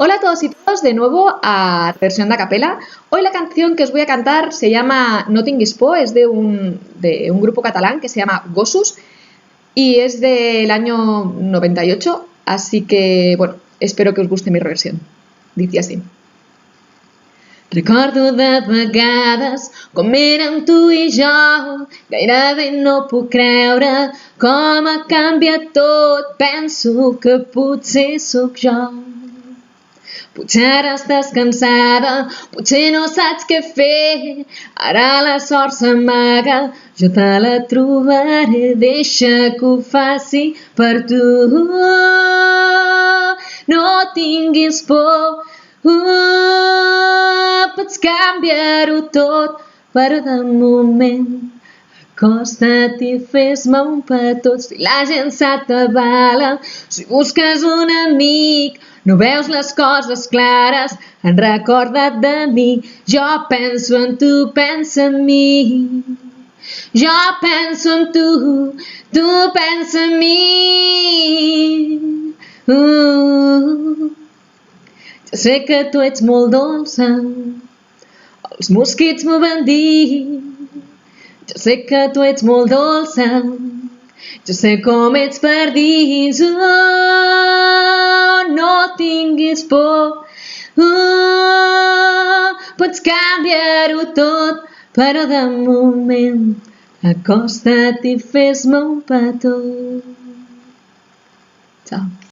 Hola a todos y todas, de nuevo a versión de a capela. Hoy la canción que os voy a cantar se llama Nothing is Po, es de un grupo catalán que se llama Gossos y es del año 98, así que bueno, espero que os guste mi reversión. Dice así. Recordo de vegades com érem tu i jo, gairebé no puc creure com ha canviat tot, penso que potser sóc jo. Potser ara estàs cansada, potser no saps què fer, ara la sort s'amaga, jo te la trobaré, deixa que ho faci per tu. No tinguis por, pots canviar-ho tot, però de moment acosta't i fes-me un petó. Si la gent s'atabala, si busques un amic, no veus les coses clares, en recorda't de mi. Jo penso en tu, pensa en mi. Jo penso en tu, tu pensa en mi. Jo sé que tu ets molt dolça, els mosquits m'ho van dir. Jo sé que tu ets molt dolça, jo sé com ets per dins. No tinguis por, pots canviar-ho tot, però de moment acosta't i fes-me un petó. Ciao.